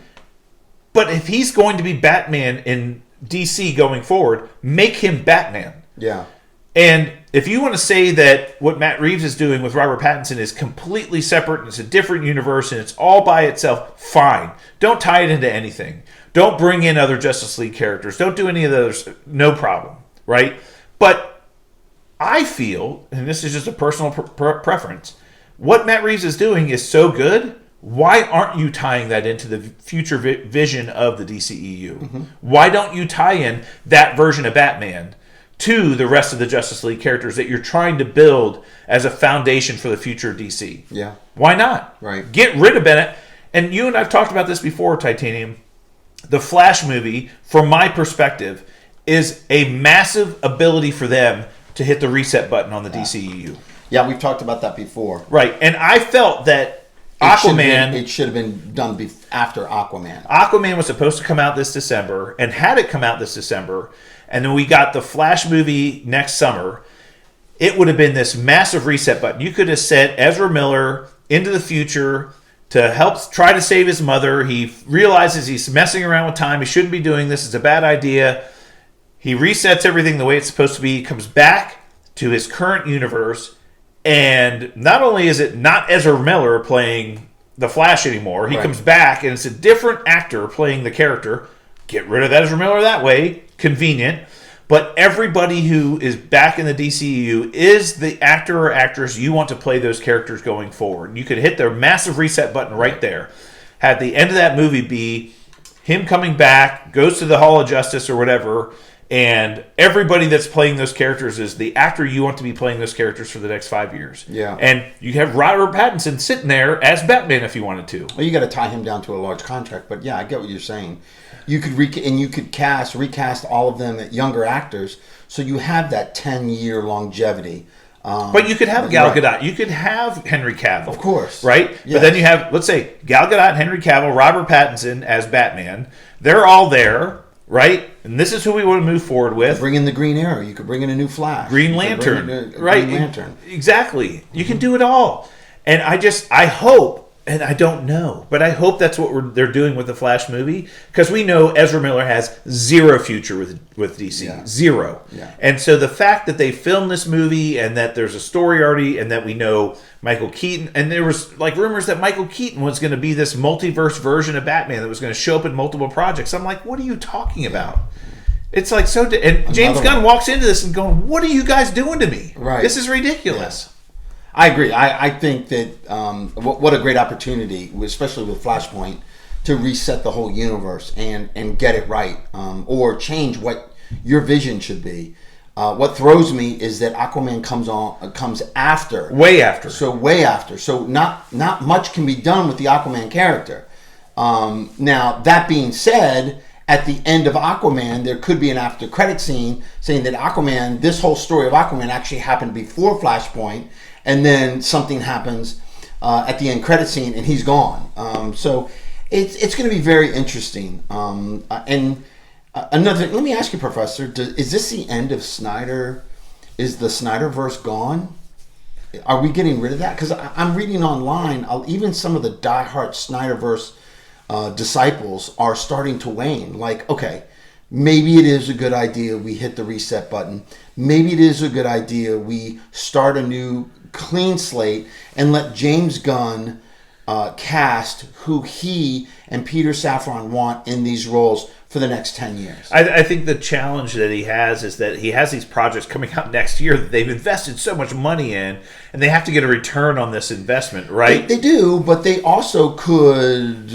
But if he's going to be Batman in DC going forward, make him Batman. Yeah. And if you want to say that what Matt Reeves is doing with Robert Pattinson is completely separate and it's a different universe and it's all by itself, fine. Don't tie it into anything. Don't bring in other Justice League characters. Don't do any of those. No problem, right? But I feel, and this is just a personal preference, what Matt Reeves is doing is so good. Why aren't you tying that into the future vision of the DCEU? Mm-hmm. Why don't you tie in that version of Batman to the rest of the Justice League characters that you're trying to build as a foundation for the future of DC? Yeah. Why not? Right. Get rid of Bennett. And you and I've talked about this before, Titanium. The Flash movie, from my perspective, is a massive ability for them to hit the reset button on the DCEU. Yeah, we've talked about that before. Right. And I felt that It should have been done after Aquaman. Aquaman was supposed to come out this December, and had it come out this December, and then we got the Flash movie next summer, it would have been this massive reset button. You could have sent Ezra Miller into the future to help try to save his mother. He realizes he's messing around with time. He shouldn't be doing this. It's a bad idea. He resets everything the way it's supposed to be, comes back to his current universe, and not only is it not Ezra Miller playing the Flash anymore, he comes back and it's a different actor playing the character. Get rid of Ezra Miller that way. Convenient. But everybody who is back in the DCEU is the actor or actress you want to play those characters going forward. You could hit the massive reset button right there. Have the end of that movie be him coming back, goes to the Hall of Justice or whatever, and everybody that's playing those characters is the actor you want to be playing those characters for the next 5 years. Yeah. And you have Robert Pattinson sitting there as Batman if you wanted to. Well, you got to tie him down to a large contract, but yeah, I get what you're saying. You could recast all of them at younger actors, so you have that 10-year longevity. But you could have Gal Gadot. You could have Henry Cavill. Of course. Right? Yes. But then you have, let's say, Gal Gadot, Henry Cavill, Robert Pattinson as Batman. They're all there, right? And this is who we want to move forward with. Bring in the Green Arrow. You could bring in a new Flash. Green Lantern. Right? Green Lantern. Exactly. You can do it all. And I hope, and I don't know, but I hope that's what they're doing with the Flash movie, because we know Ezra Miller has zero future with DC. Yeah. Zero. Yeah. And so the fact that they filmed this movie and that there's a story already and that we know Michael Keaton, and there was like rumors that Michael Keaton was going to be this multiverse version of Batman that was going to show up in multiple projects. I'm like, what are you talking about? It's like so... And James Gunn walks into this and going, what are you guys doing to me? Right. This is ridiculous. Yeah. I agree. I think that what a great opportunity, especially with Flashpoint, to reset the whole universe and get it right, or change what your vision should be. What throws me is that Aquaman comes after, way after. So not much can be done with the Aquaman character. Now that being said, at the end of Aquaman, there could be an after credit scene saying that Aquaman, this whole story of Aquaman actually happened before Flashpoint. And then something happens at the end credit scene, and he's gone. So it's going to be very interesting. And another, let me ask you, Professor, is this the end of Snyder? Is the Snyderverse gone? Are we getting rid of that? Because I'm reading online, even some of the diehard Snyderverse disciples are starting to wane. Like, okay, maybe it is a good idea we hit the reset button. Maybe it is a good idea we start a new clean slate and let James Gunn cast who he and Peter Safran want in these roles for the next 10 years. I think the challenge that he has is that he has these projects coming out next year that they've invested so much money in, and they have to get a return on this investment, right? They do, but they also could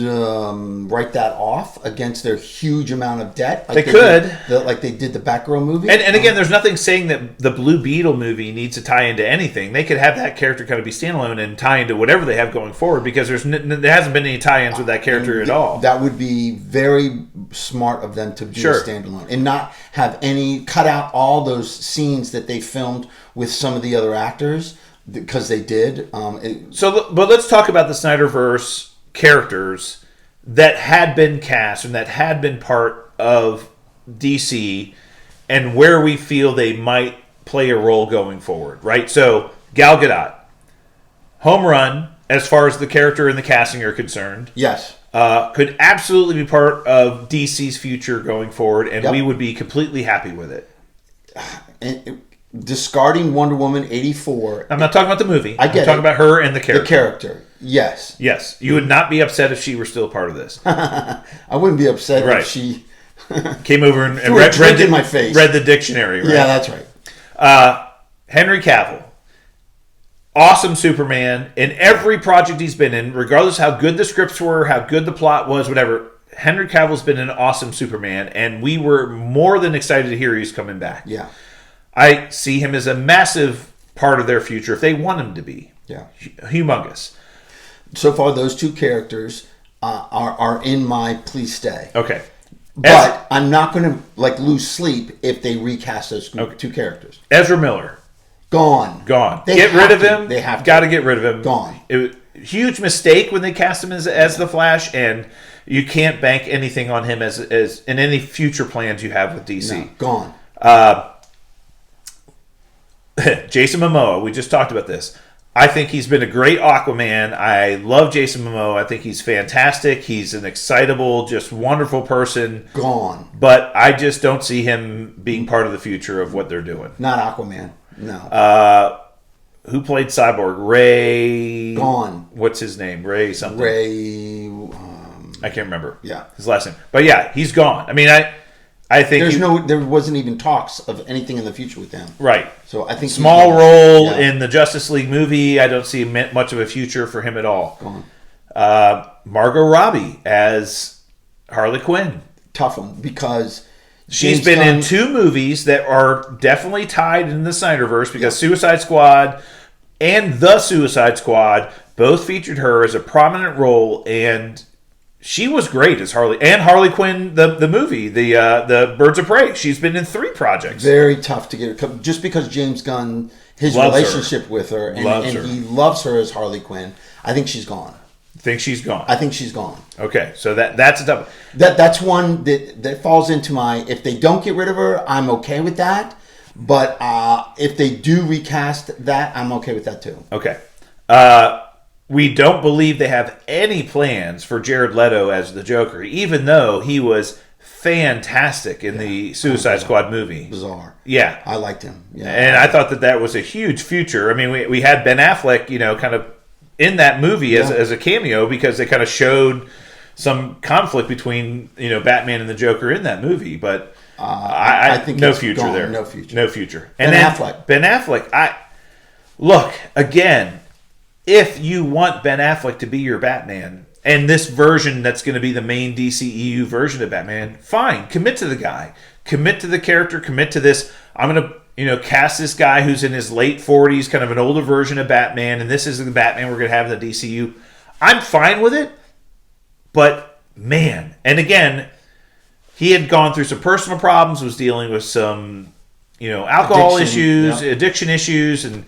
write that off against their huge amount of debt. Like they could. Like they did the Batgirl movie. And again, there's nothing saying that the Blue Beetle movie needs to tie into anything. They could have that character kind of be standalone and tie into whatever they have going forward, because there hasn't been any tie-ins with that character at all. That would be very smart of them to do a standalone and not have cut out all those scenes that they filmed with some of the other actors, because they did. But let's talk about the Snyderverse characters that had been cast and that had been part of DC, and where we feel they might play a role going forward, right? So Gal Gadot, home run as far as the character and the casting are concerned. Yes. Could absolutely be part of DC's future going forward, and we would be completely happy with it. And discarding Wonder Woman 84. I'm not talking about the movie. I'm talking about her and the character. The character, yes. Yes. You would not be upset if she were still part of this. I wouldn't be upset if she came over and read the dictionary. Right? Yeah, that's right. Henry Cavill. Awesome Superman in every project he's been in, regardless how good the scripts were, how good the plot was, whatever. Henry Cavill's been an awesome Superman, and we were more than excited to hear he's coming back. Yeah. I see him as a massive part of their future if they want him to be. Yeah. Humongous. So far, those two characters are in my please stay. Okay. But I'm not going to lose sleep if they recast those two characters. Ezra Miller. Gone. Get rid of him. They have got to get rid of him. Gone. It was a huge mistake when they cast him as the Flash, and you can't bank anything on him as in any future plans you have with DC. No, gone. Jason Momoa. We just talked about this. I think he's been a great Aquaman. I love Jason Momoa. I think he's fantastic. He's an excitable, just wonderful person. Gone. But I just don't see him being part of the future of what they're doing. Not Aquaman. No. Who played Cyborg? Ray. Gone. What's his name? Ray something. Ray. I can't remember. Yeah. His last name. But yeah, he's gone. I mean, I think there wasn't even talks of anything in the future with them. Right. So I think small role in the Justice League movie. I don't see much of a future for him at all. Gone. Margot Robbie as Harley Quinn. Tough one, because she's been in two movies that are definitely tied in the Snyderverse, because Suicide Squad and The Suicide Squad both featured her as a prominent role, and she was great as Harley. And Harley Quinn, the movie, the Birds of Prey. She's been in 3 projects. Very tough to get her, just because James Gunn, his relationship with her, and he loves her as Harley Quinn. I think she's gone. Think she's gone? I think she's gone. Okay, so that's a tough. That's one that falls into my. If they don't get rid of her, I'm okay with that. But if they do recast that, I'm okay with that too. Okay. We don't believe they have any plans for Jared Leto as the Joker, even though he was fantastic in the Suicide Squad movie. Bizarre. Yeah. I liked him. Yeah. And I thought that was a huge future. I mean, we had Ben Affleck, kind of in that movie as a cameo, because they kind of showed some conflict between, Batman and the Joker in that movie. But I think no future gone. There. No future. No future. And Ben Affleck, look, again, if you want Ben Affleck to be your Batman, and this version that's going to be the main DCEU version of Batman, fine. Commit to the guy. Commit to the character. Commit to this. I'm going to, cast this guy who's in his late 40s, kind of an older version of Batman, and this is the Batman we're going to have in the DCU. I'm fine with it, but, man. And again, he had gone through some personal problems, was dealing with some, alcohol addiction issues, and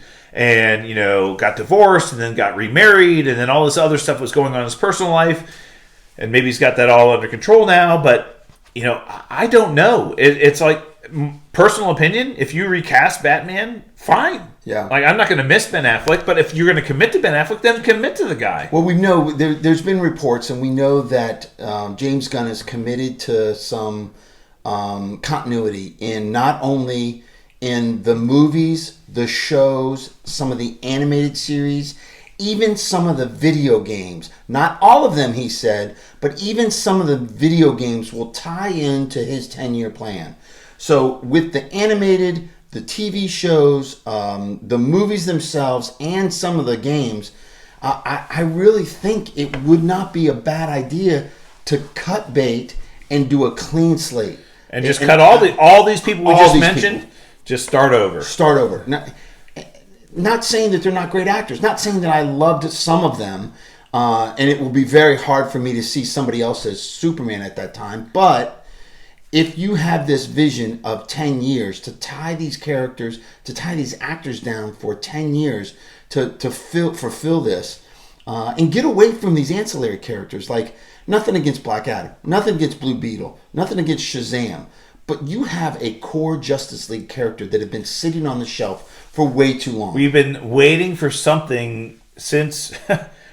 got divorced and then got remarried, and then all this other stuff was going on in his personal life, and maybe he's got that all under control now, but I don't know. It's like personal opinion. If you recast Batman, fine. Yeah. Like, I'm not going to miss Ben Affleck, but if you're going to commit to Ben Affleck, then commit to the guy. Well, we know there's been reports, and we know that James Gunn is committed to some continuity in not only in the movies, the shows, some of the animated series, even some of the video games, not all of them, he said, but even some of the video games will tie into his 10-year plan. So with the animated, the TV shows, the movies themselves, and some of the games, I really think it would not be a bad idea to cut bait and do a clean slate. And just cut all these people we just mentioned, just start over. Start over. Not saying that they're not great actors. Not saying that I loved some of them. And it will be very hard for me to see somebody else as Superman at that time. But if you have this vision of 10 years to tie these characters, to tie these actors down for 10 years to fulfill this, and get away from these ancillary characters, like nothing against Black Adam, nothing against Blue Beetle, nothing against Shazam, but you have a core Justice League character that have been sitting on the shelf for way too long. We've been waiting for something since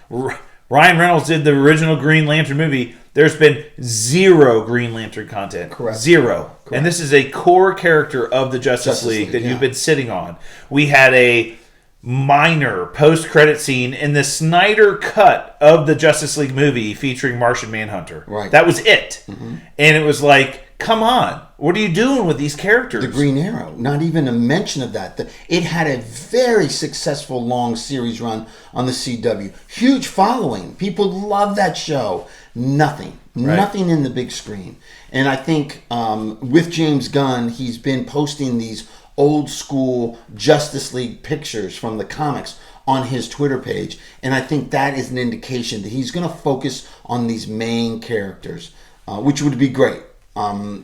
Ryan Reynolds did the original Green Lantern movie. There's been zero Green Lantern content. Correct. Zero. Correct. And this is a core character of the Justice League that you've been sitting on. We had a minor post-credit scene in the Snyder cut of the Justice League movie featuring Martian Manhunter. Right. That was it. Mm-hmm. And it was like, come on. What are you doing with these characters? The Green Arrow. Not even a mention of that. It had a very successful long series run on the CW. Huge following. People love that show. Nothing. Right. Nothing in the big screen. And I think with James Gunn, he's been posting these old school Justice League pictures from the comics on his Twitter page. And I think that is an indication that he's going to focus on these main characters, which would be great.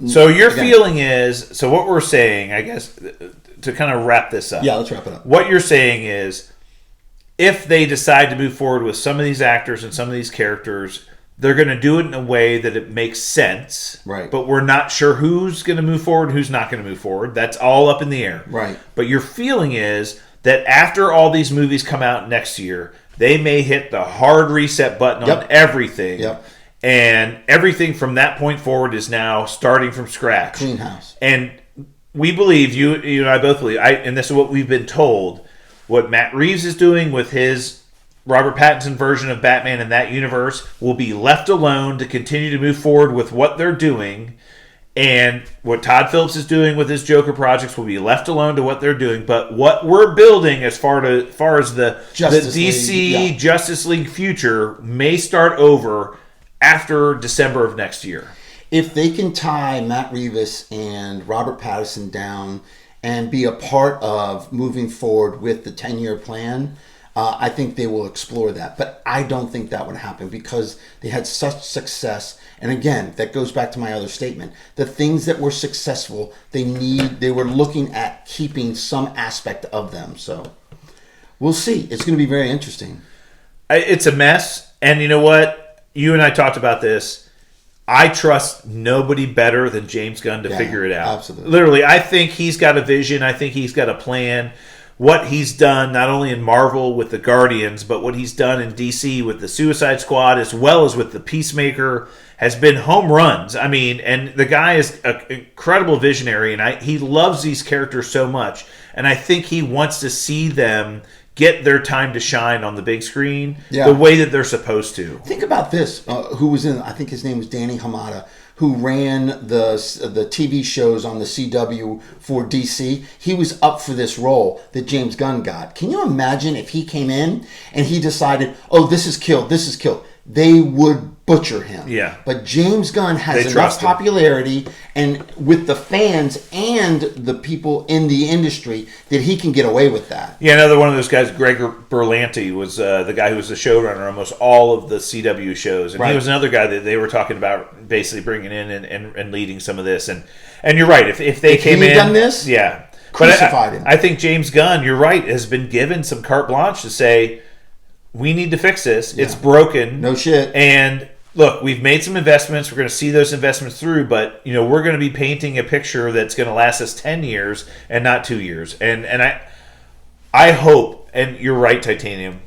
So your feeling is, so what we're saying, I guess, to kind of wrap this up. Yeah, let's wrap it up. What you're saying is, if they decide to move forward with some of these actors and some of these characters, they're going to do it in a way that it makes sense. Right. But we're not sure who's going to move forward, who's not going to move forward. That's all up in the air. Right. But your feeling is that after all these movies come out next year, they may hit the hard reset button on everything. Yep. And everything from that point forward is now starting from scratch. Clean house. And we believe, you and I both believe, and this is what we've been told, what Matt Reeves is doing with his Robert Pattinson version of Batman in that universe will be left alone to continue to move forward with what they're doing. And what Todd Phillips is doing with his Joker projects will be left alone to what they're doing. But what we're building as far as the DC Justice League future may start over after December of next year. If they can tie Matt Reeves and Robert Pattinson down and be a part of moving forward with the 10-year plan, I think they will explore that. But I don't think that would happen because they had such success. And again, that goes back to my other statement. The things that were successful, they were looking at keeping some aspect of them. So we'll see. It's going to be very interesting. It's a mess. And you know what? You and I talked about this. I trust nobody better than James Gunn to figure it out. Absolutely. Literally, I think he's got a vision. I think he's got a plan. What he's done, not only in Marvel with the Guardians, but what he's done in DC with the Suicide Squad, as well as with the Peacemaker, has been home runs. I mean, and the guy is an incredible visionary, and he loves these characters so much. And I think he wants to see them get their time to shine on the big screen the way that they're supposed to. Think about this. Who was in? I think his name was Danny Hamada, who ran the TV shows on the CW for DC. He was up for this role that James Gunn got. Can you imagine if he came in and he decided, "Oh, this is killed. This is killed." They would butcher him. Yeah. But James Gunn has enough popularity and with the fans and the people in the industry that he can get away with that. Yeah, another one of those guys, Greg Berlanti, was the guy who was the showrunner on almost all of the CW shows. And he was another guy that they were talking about basically bringing in and leading some of this. And you're right. If they came in... done this? Yeah. Crucified him. I think James Gunn, you're right, has been given some carte blanche to say, we need to fix this. Yeah. It's broken. No shit. And look, we've made some investments. We're going to see those investments through, but we're going to be painting a picture that's going to last us 10 years and not 2 years. And I hope, and you're right, Titanium,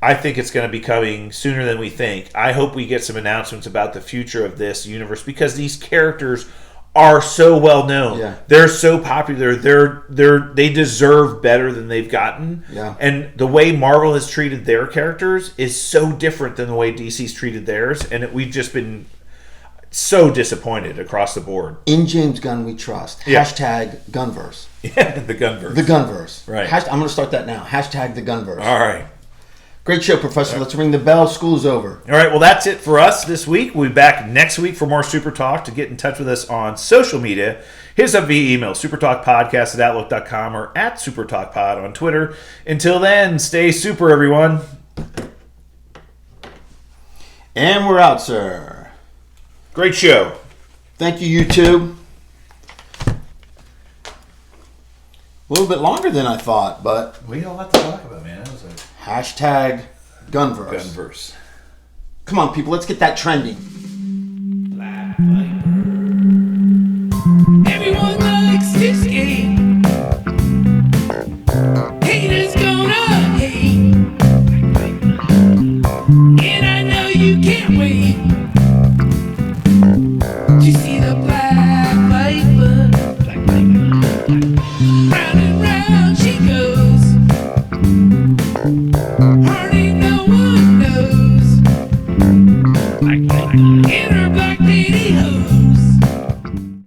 I think it's going to be coming sooner than we think. I hope we get some announcements about the future of this universe because these characters are so well known. Yeah. They're so popular. They deserve better than they've gotten. Yeah. And the way Marvel has treated their characters is so different than the way DC's treated theirs, and we've just been so disappointed across the board. In James Gunn we trust. Yeah. Hashtag Gunverse. Yeah, the Gunverse. The Gunverse. Right. I'm going to start that now. Hashtag the Gunverse. All right. Great show, Professor. Let's ring the bell. School's over. All right, well, that's it for us this week. We'll be back next week for more Super Talk. To get in touch with us on social media, hit us up via email, supertalkpodcast@outlook.com or at supertalkpod on Twitter. Until then, stay super, everyone. And we're out, sir. Great show. Thank you, YouTube. A little bit longer than I thought, but We got a lot to talk about, man. That was a hashtag Gunverse. Gunverse. Come on, people. Let's get that trending. Everyone likes this game. Haters gonna hate. And I know you can't wait.